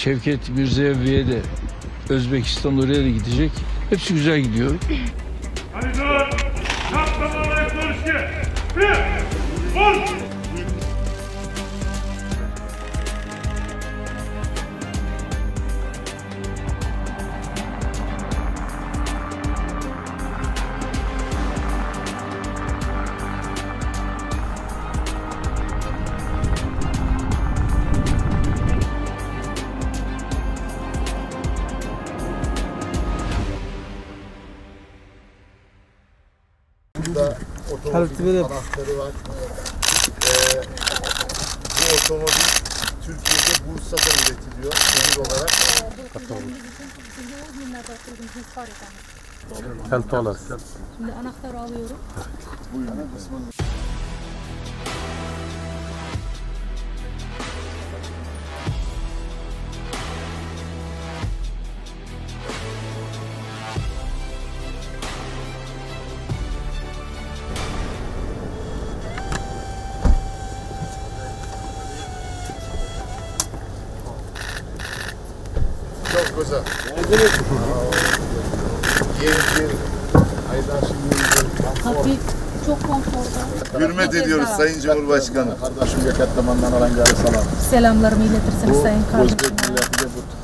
Şevket Mirziyoyev'e de Özbekistan oraya da gidecek. Hepsi güzel gidiyor. Hadi dur! Şapkamalar Turşki! Bir! Vur! Burada otomobilin anahtarı var. Bu otomobil Türkiye'de Bursa'da üretiliyor şehir olarak. Şimdi anahtarı alıyorum. Buyurun. Çok güzel. Yeni Haydar Tabii çok konforlu. hürmet ediyoruz Sayın Cumhurbaşkanı. Kardeşim Göketleman'dan alan salam. Selamlarımı iletirsiniz Sayın kardeşim. Özbek milleti de bu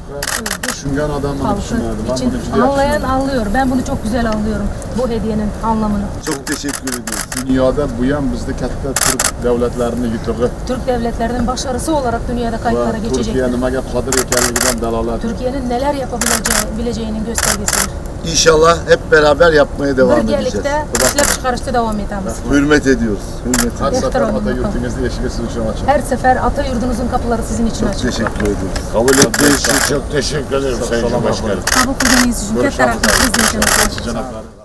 düşünen adamları Halkı için anlayan anlıyor. Ben bunu çok güzel anlıyorum. Bu hediyenin anlamını. Çok teşekkür ediyoruz. Dünyada bu yan bizde katta Türk devletlerini yitirdi. Türk devletlerinin başarısı olarak dünyada kayıtlara geçecektir. Türkiye nimaga qodir ekanligidan dalalat. Türkiye'nin neler yapabileceğinin göstergesidir. İnşallah hep beraber yapmaya devam edeceğiz. Birlikte işlep çıkarışta devam edeceğiz. Hürmet ediyoruz. Hürmet Her ediyoruz. sefer Atayurt'unuzda Her Her sefer Atayurt'unuzun kapıları sizin için çok açık. teşekkür ediyoruz. Kabul ettiğiniz için çok teşekkür ederim Sayın Cumhurbaşkanım. Kabul kılığınız için hep taraflı. Biz de